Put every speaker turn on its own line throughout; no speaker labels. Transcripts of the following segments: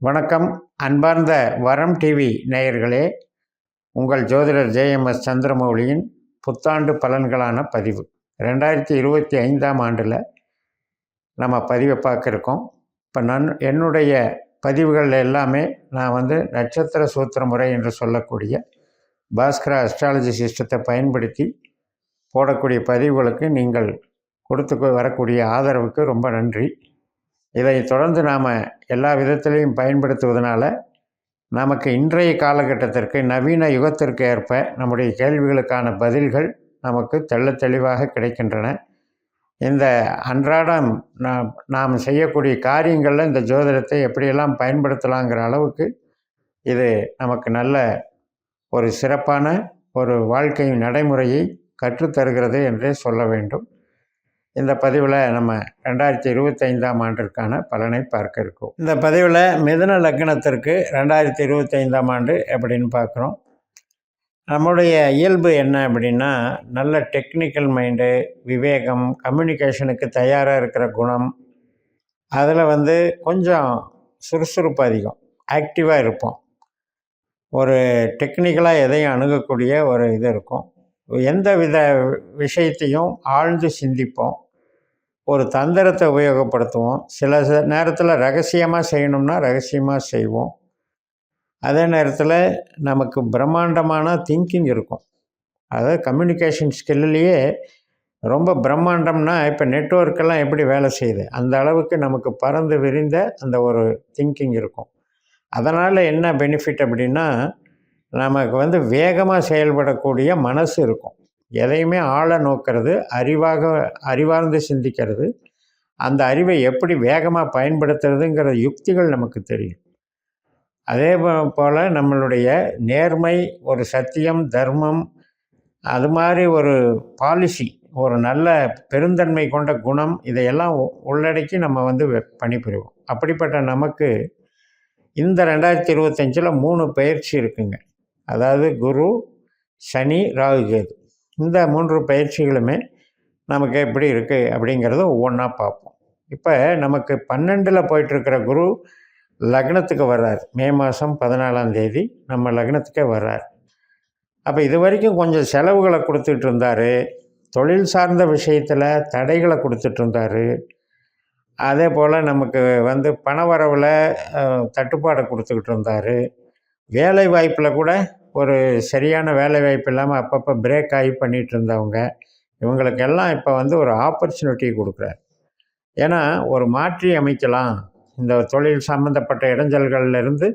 வணக்கம். அன்பார்ந்த வரம் டிவி நேயர்களே, உங்கள் ஜோதிடர் ஜேஎம்எஸ் சந்திரமௌலியின் புத்தாண்டு பலன்களான பதிவு 2025ஆம் ஆண்டில் நம்ம பதிவை பார்க்க இருக்கோம். இப்போ என்னுடைய பதிவுகள் எல்லாமே நான் நட்சத்திர சூத்திர முறை என்று சொல்லக்கூடிய பாஸ்கரா அஸ்ட்ராலஜி சிஸ்டத்தை பயன்படுத்தி போடக்கூடிய பதிவுகளுக்கு நீங்கள் கொடுத்து வரக்கூடிய ஆதரவுக்கு ரொம்ப நன்றி. இதை தொடர்ந்து நாம் எல்லா விதத்திலையும் பயன்படுத்துவதனால நமக்கு இன்றைய காலகட்டத்திற்கு நவீன யுகத்திற்கு ஏற்ப நம்முடைய கேள்விகளுக்கான பதில்கள் நமக்கு தெளிவாக கிடைக்கின்றன. இந்த அன்றாடம் நாம் செய்யக்கூடிய காரியங்களில் இந்த ஜோதிடத்தை எப்படியெல்லாம் பயன்படுத்தலாங்கிற அளவுக்கு இது நமக்கு நல்ல ஒரு சிறப்பான ஒரு வாழ்க்கை நடைமுறையை கற்றுத்தருகிறது என்றே சொல்ல வேண்டும். இந்த பதிவில் நம்ம 2025ஆம் ஆண்டிற்கான பலனை பார்க்க இருக்கோம். இந்த பதிவில் மிதுன லக்னத்திற்கு 2025ஆம் ஆண்டு எப்படின்னு பார்க்குறோம். நம்முடைய இயல்பு என்ன அப்படின்னா, நல்ல டெக்னிக்கல் மைண்டு, விவேகம், கம்யூனிகேஷனுக்கு தயாராக இருக்கிற குணம், அதில் கொஞ்சம் சுறுசுறுப்பு அதிகம், ஆக்டிவாக இருப்போம். ஒரு டெக்னிக்கலாக எதையும் அணுகக்கூடிய ஒரு இது இருக்கும். எந்த வித விஷயத்தையும் ஆழ்ந்து சிந்திப்போம். ஒரு தந்திரத்தை உபயோகப்படுத்துவோம். சில நேரத்தில் ரகசியமாக செய்யணும்னா ரகசியமாக செய்வோம். அதே நேரத்தில் நமக்கு பிரம்மாண்டமான திங்கிங் இருக்கும். அதாவது கம்யூனிகேஷன் ஸ்கில்லையே ரொம்ப பிரம்மாண்டம்னா, இப்போ நெட்வொர்க்கெல்லாம் எப்படி வேலை செய்யுது அந்த அளவுக்கு நமக்கு பறந்து விரிந்த அந்த ஒரு திங்கிங் இருக்கும். அதனால் என்ன பெனிஃபிட் அப்படின்னா, நமக்கு வேகமாக செயல்படக்கூடிய மனசு இருக்கும். எதையுமே ஆழ நோக்கிறது, அறிவார்ந்து சிந்திக்கிறது, அந்த அறிவை எப்படி வேகமாக பயன்படுத்துறதுங்கிற யுக்திகள் நமக்கு தெரியும். அதே போல் நம்மளுடைய நேர்மை, ஒரு சத்தியம், தர்மம், அது மாதிரி ஒரு பாலிசி, ஒரு நல்ல பெருந்தன்மை கொண்ட குணம், இதையெல்லாம் உள்ளடக்கி நம்ம பணிபுரிவோம். அப்படிப்பட்ட நமக்கு இந்த 2025 3 பயிற்சி இருக்குங்க. அதாவது குரு, சனி, ராகு, கேது, இந்த 3 பயிற்சிகளுமே நமக்கு எப்படி இருக்குது அப்படிங்கிறத ஒவ்வொன்றா பார்ப்போம். இப்போ நமக்கு 12ல் போயிட்டுருக்கிற குரு லக்னத்துக்கு வர்றார். மே மாதம் 14ஆம் தேதி நம்ம லக்னத்துக்கே வர்றார். அப்போ இது வரைக்கும் கொஞ்சம் செலவுகளை கொடுத்துட்டு இருந்தார். தொழில் சார்ந்த விஷயத்தில் தடைகளை கொடுத்துட்டு இருந்தார். அதே போல் நமக்கு பண வரவில் தட்டுப்பாடை கொடுத்துக்கிட்டு இருந்தார். வேலை வாய்ப்பில் கூட ஒரு சரியான வேலை வாய்ப்பு இல்லாமல் அப்பப்போ பிரேக் ஆகி பண்ணிகிட்டு இருந்தவங்க, இவங்களுக்கெல்லாம் இப்போ ஒரு ஆப்பர்ச்சுனிட்டி கொடுக்குறார். ஏன்னா ஒரு மாற்றி அமைக்கலாம், இந்த தொழில் சம்மந்தப்பட்ட இடைஞ்சல்கள்லேருந்து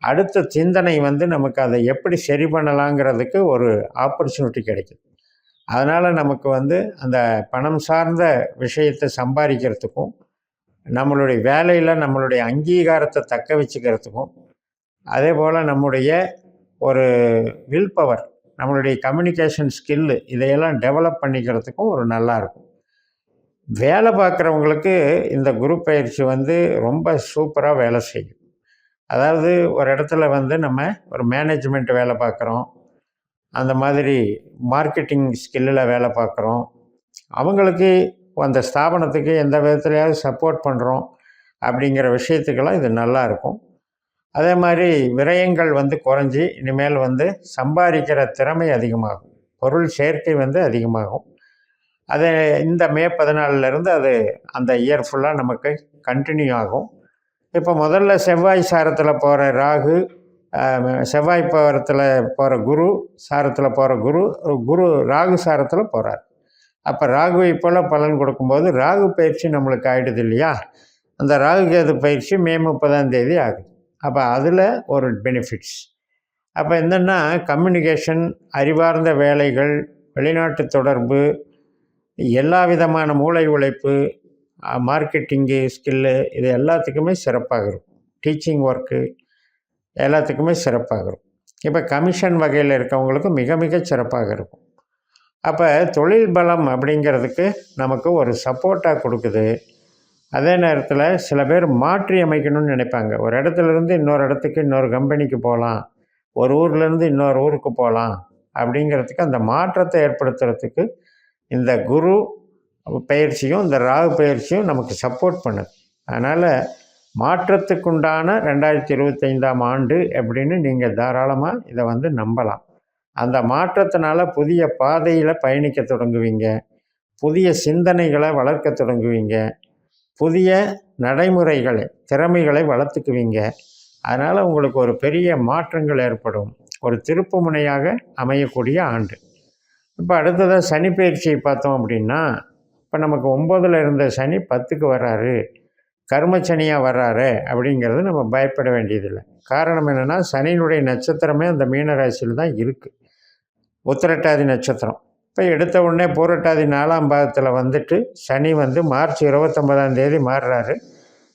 அடுத்த சிந்தனை நமக்கு அதை எப்படி சரி பண்ணலாங்கிறதுக்கு ஒரு ஆப்பர்ச்சுனிட்டி கிடைக்குது. அதனால் நமக்கு அந்த பணம் சார்ந்த விஷயத்தை சம்பாதிக்கிறதுக்கும், நம்மளுடைய வேலையில் நம்மளுடைய அங்கீகாரத்தை தக்க வச்சுக்கிறதுக்கும், அதே போல் நம்முடைய ஒரு வில் பவர், நம்மளுடைய கம்யூனிகேஷன் ஸ்கில்லு, இதையெல்லாம் டெவலப் பண்ணிக்கிறதுக்கும் ஒரு நல்லாயிருக்கும். வேலை பார்க்குறவங்களுக்கு இந்த குரு பயிற்சி ரொம்ப சூப்பராக வேலை செய்யும். அதாவது ஒரு இடத்துல நம்ம ஒரு மேனேஜ்மெண்ட் வேலை பார்க்குறோம், அந்த மாதிரி மார்க்கெட்டிங் ஸ்கில்லில் வேலை பார்க்குறோம், அவங்களுக்கு அந்த ஸ்தாபனத்துக்கு எந்த விதத்துலையாவது சப்போர்ட் பண்ணுறோம் அப்படிங்கிற விஷயத்துக்கெல்லாம் இது நல்லாயிருக்கும். அதே மாதிரி விரயங்கள் குறைஞ்சி இனிமேல் சம்பாதிக்கிற திறமை அதிகமாகும், பொருள் சேர்க்கை அதிகமாகும். அது இந்த மே 14லேருந்து அது அந்த இயர் ஃபுல்லாக நமக்கு கண்டினியூ ஆகும். இப்போ முதல்ல செவ்வாய் சாரத்தில் போகிற ராகு, செவ்வாய் பாரத்தில் போகிற குரு, சாரத்தில் போகிற குரு ராகு சாரத்தில் போகிறார். அப்போ ராகுவை போல் பலன் கொடுக்கும்போது ராகு பயிற்சி நம்மளுக்கு ஆகிடுது இல்லையா. அந்த ராகு கேது பயிற்சி மே 30ஆம் தேதி ஆகுது. அப்போ அதில் ஒரு பெனிஃபிட்ஸ். அப்போ என்னென்னா, கம்யூனிகேஷன், அறிவார்ந்த வேலைகள், வெளிநாட்டு தொடர்பு, எல்லா விதமான மூளை உழைப்பு, மார்க்கெட்டிங்கு ஸ்கில்லு, இது எல்லாத்துக்குமே சிறப்பாக இருக்கும். டீச்சிங் ஒர்க்கு எல்லாத்துக்குமே சிறப்பாக இருக்கும். இப்போ கமிஷன் வகையில் இருக்கவங்களுக்கு மிக மிக சிறப்பாக இருக்கும். அப்போ தொழில் பலம் அப்படிங்கிறதுக்கு நமக்கு ஒரு சப்போர்ட்டாக கொடுக்குது. அதே நேரத்தில் சில பேர் மாற்றி அமைக்கணும்னு நினைப்பாங்க. ஒரு இடத்துலேருந்து இன்னொரு இடத்துக்கு, இன்னொரு கம்பெனிக்கு போகலாம், ஒரு ஊர்லேருந்து இன்னொரு ஊருக்கு போகலாம் அப்படிங்கிறதுக்கு, அந்த மாற்றத்தை ஏற்படுத்துறதுக்கு இந்த குரு பயிற்சியும் இந்த ராகு பயிற்சியும் நமக்கு சப்போர்ட் பண்ணுது. அதனால் மாற்றத்துக்குண்டான 2025ஆம் ஆண்டு அப்படின்னு நீங்கள் தாராளமாக இதை வந்து நம்பலாம். அந்த மாற்றத்தினால புதிய பாதையில் பயணிக்க தொடங்குவீங்க, புதிய சிந்தனைகளை வளர்க்க தொடங்குவீங்க, புதிய நடைமுறைகளை திறமைகளை வளர்த்துக்குவீங்க. அதனால் உங்களுக்கு ஒரு பெரிய மாற்றங்கள் ஏற்படும். ஒரு திருப்பு முனையாக அமையக்கூடிய ஆண்டு. இப்போ அடுத்ததாக சனி பயிற்சியை பார்த்தோம் அப்படின்னா, இப்போ நமக்கு 9ல் இருந்த சனி 10க்கு வர்றாரு, கர்மச்சனியாக வர்றாரு அப்படிங்கிறது நம்ம பயப்பட வேண்டியதில்லை. காரணம் என்னென்னா, சனியினுடைய நட்சத்திரமே அந்த மீன ராசியில் தான் இருக்குது. உத்திரட்டாதி நட்சத்திரம். இப்போ எடுத்த உடனே பூரட்டாதி 4ஆம் பாகத்தில் வந்துட்டு சனி வந்து மார்ச் 29ஆம் தேதி மாறுறாரு.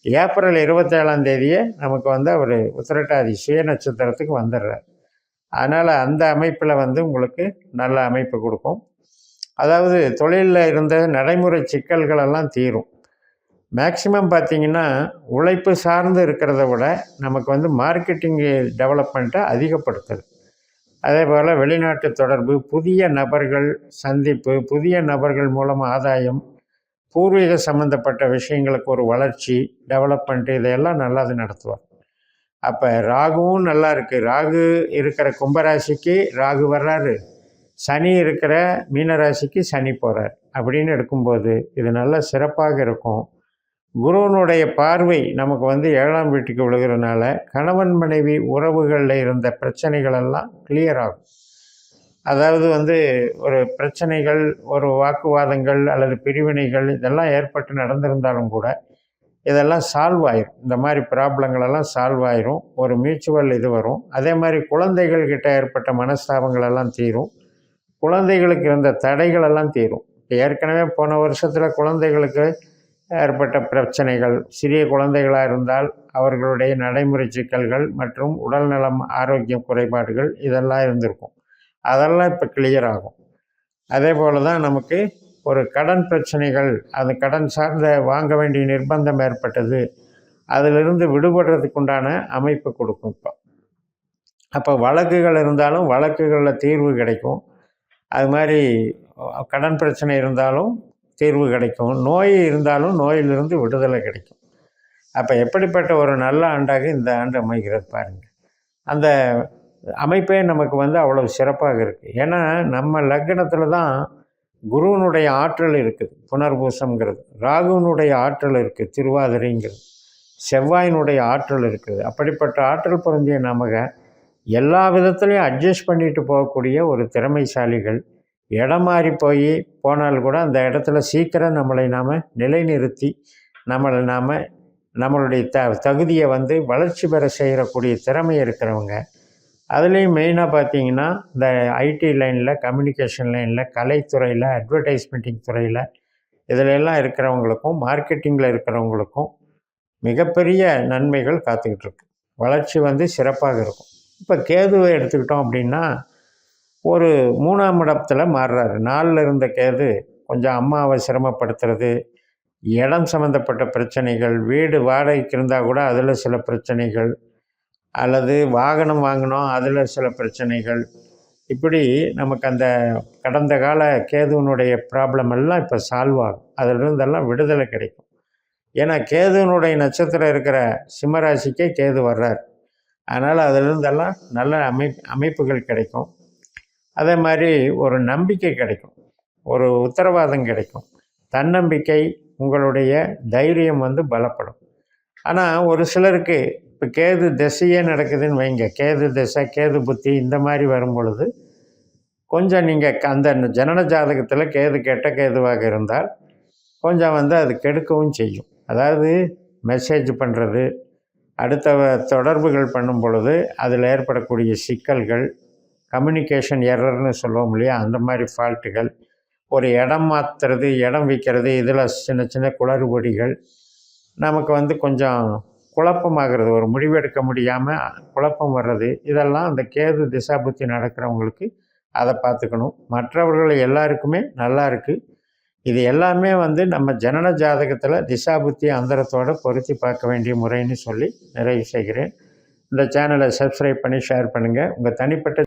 ஏப்ரல் 27ஆம் தேதியே நமக்கு வந்து அவர் உத்திரட்டாதி சுய நட்சத்திரத்துக்கு வந்துடுறார். அதனால் அந்த அமைப்பில் வந்து உங்களுக்கு நல்ல அமைப்பு கொடுக்கும். அதாவது தொழிலில் இருந்த நடைமுறை சிக்கல்களெல்லாம் தீரும். மேக்சிமம் பார்த்திங்கன்னா உழைப்பு சார்ந்து இருக்கிறத விட நமக்கு வந்து மார்க்கெட்டிங் டெவலப்மெண்ட்டை அதிகப்படுத்துது. அதே போல் வெளிநாட்டு தொடர்பு, புதிய நபர்கள் சந்திப்பு, புதிய நபர்கள் மூலம் ஆதாயம், பூர்வீக சம்மந்தப்பட்ட விஷயங்களுக்கு ஒரு வளர்ச்சி, டெவலப்மெண்ட்டு இதையெல்லாம் நல்லது நடத்துவார். அப்போ ராகுவும் நல்லா இருக்குது. ராகு இருக்கிற கும்பராசிக்கு ராகு வர்றாரு, சனி இருக்கிற மீனராசிக்கு சனி போகிறார். அப்படின்னு எடுக்கும்போது இது நல்ல சிறப்பாக இருக்கும். குருவனுடைய பார்வை நமக்கு வந்து 7ஆம் வீட்டுக்கு விழுகிறதுனால கணவன் மனைவி உறவுகளில் இருந்த பிரச்சனைகளெல்லாம் கிளியர் ஆகும். அதாவது வந்து ஒரு பிரச்சனைகள், ஒரு வாக்குவாதங்கள் அல்லது பிரிவினைகள் இதெல்லாம் ஏற்பட்டு நடந்திருந்தாலும் கூட இதெல்லாம் சால்வ் ஆயிரும். இந்த மாதிரி ப்ராப்ளங்களெல்லாம் சால்வ் ஆயிரும். ஒரு மியூச்சுவல் இது வரும். அதே மாதிரி குழந்தைகள்கிட்ட ஏற்பட்ட மனஸ்தாபங்களெல்லாம் தீரும். குழந்தைகளுக்கு இருந்த தடைகளெல்லாம் தீரும். ஏற்கனவே போன வருஷத்தில் குழந்தைகளுக்கு ஏற்பட்ட பிரச்சனைகள், சிறிய குழந்தைகளாக இருந்தால் அவர்களுடைய நடைமுறை சிக்கல்கள் மற்றும் உடல்நலம் ஆரோக்கியம் குறைபாடுகள் இதெல்லாம் இருந்திருக்கும். அதெல்லாம் இப்போ கிளியர் ஆகும். அதே போல் தான் நமக்கு ஒரு கடன் பிரச்சனைகள், அது கடன் சார்ந்த வாங்க வேண்டிய நிர்பந்தம் ஏற்பட்டது, அதிலிருந்து விடுபடுறதுக்குண்டான அமைப்பு கொடுக்கும். அப்போ வழக்குகள் இருந்தாலும் வழக்குகளில் தீர்வு கிடைக்கும். அது மாதிரி கடன் பிரச்சனை இருந்தாலும் தீர்வு கிடைக்கும். நோய் இருந்தாலும் நோயிலிருந்து விடுதலை கிடைக்கும். அப்போ எப்படிப்பட்ட ஒரு நல்ல ஆண்டாக இந்த ஆண்டு அமைகிறது பாருங்கள். அந்த அமைப்பே நமக்கு வந்து அவ்வளவு சிறப்பாக இருக்குது. ஏன்னா நம்ம லக்னத்தில் தான் குருவனுடைய ஆற்றல் இருக்குது, புனர்பூசம்ங்கிறது. ராகுவனுடைய ஆற்றல் இருக்குது, திருவாதிரைங்கிறது. செவ்வாயினுடைய ஆற்றல் இருக்குது. அப்படிப்பட்ட ஆற்றல் பொருந்திய நமக எல்லா விதத்துலேயும் அட்ஜஸ்ட் பண்ணிட்டு போகக்கூடிய ஒரு திறமைசாலிகள். இடம் மாறி போனால் கூட அந்த இடத்துல சீக்கிரம் நம்மளை நாம் நிலைநிறுத்தி நம்மளுடைய தகுதியை வந்து வளர்ச்சி பெற செய்யக்கூடிய திறமை இருக்கிறவங்க. அதுலேயும் மெயினாக பார்த்திங்கன்னா இந்த ஐடி லைனில், கம்யூனிகேஷன் லைனில், கலைத்துறையில், அட்வர்டைஸ்மெண்டிங் துறையில் இதிலெல்லாம் இருக்கிறவங்களுக்கும் மார்க்கெட்டிங்கில் இருக்கிறவங்களுக்கும் மிகப்பெரிய நன்மைகள் காத்துக்கிட்டு இருக்கு. வளர்ச்சி வந்து சிறப்பாக இருக்கும். இப்போ கேதுவை எடுத்துக்கிட்டோம் அப்படின்னா ஒரு 3ஆம் இடத்துல மாறுறாரு. 4ல் இருந்த கேது கொஞ்சம் அம்மாவை சிரமப்படுத்துறது, இடம் சம்மந்தப்பட்ட பிரச்சனைகள், வீடு வாடகைக்கு இருந்தால் கூட அதில் சில பிரச்சனைகள், அல்லது வாகனம் வாங்கினோம் அதில் சில பிரச்சனைகள், இப்படி நமக்கு அந்த கடந்த கால கேதுவனுடைய ப்ராப்ளம் எல்லாம் இப்போ சால்வ் ஆகும். அதிலிருந்தெல்லாம் விடுதலை கிடைக்கும். ஏன்னா கேதுவனுடைய நட்சத்திரம் இருக்கிற சிம்மராசிக்கே கேது வர்றார். அதனால் அதிலிருந்தெல்லாம் நல்ல அமைப்புகள் கிடைக்கும். அதே மாதிரி ஒரு நம்பிக்கை கிடைக்கும், ஒரு உத்தரவாதம் கிடைக்கும், தன்னம்பிக்கை, உங்களுடைய தைரியம் வந்து பலப்படும். ஆனால் ஒரு சிலருக்கு இப்போ கேது திசையே நடக்குதுன்னு வைங்க, கேது திசை, கேது புத்தி இந்த மாதிரி வரும் பொழுது கொஞ்சம் நீங்கள் அந்த ஜனன ஜாதகத்தில் கேது கெட்ட கேதுவாக இருந்தால் கொஞ்சம் வந்து அது கெடுக்கவும் செய்யும். அதாவது மெசேஜ் பண்ணுறது, அடுத்த தொடர்புகள் பண்ணும் பொழுது அதில் ஏற்படக்கூடிய சிக்கல்கள், கம்யூனிகேஷன் எரர்னு சொல்லுவோம் இல்லையா, அந்த மாதிரி ஃபால்ட்டுகள், ஒரு இடம் மாற்றுறது, இடம் விற்கிறது, இதில் சின்ன சின்ன குளறுபடிகள், நமக்கு வந்து கொஞ்சம் குழப்பமாகிறது, ஒரு முடிவெடுக்க முடியாமல் குழப்பம் வர்றது, இதெல்லாம் அந்த கேது திசாபுத்தி நடக்கிறவங்களுக்கு அதை பார்த்துக்கணும். மற்றவர்கள் எல்லாருக்குமே நல்லா இருக்குது. இது எல்லாமே வந்து நம்ம ஜனன ஜாதகத்தில் திசாபுத்தி அந்தரத்தோடு பொருத்தி பார்க்க வேண்டிய முறைன்னு சொல்லி நிறைவு செய்கிறேன். இந்த சேனலை சப்ஸ்கிரைப் பண்ணி ஷேர் பண்ணுங்கள். உங்கள் தனிப்பட்ட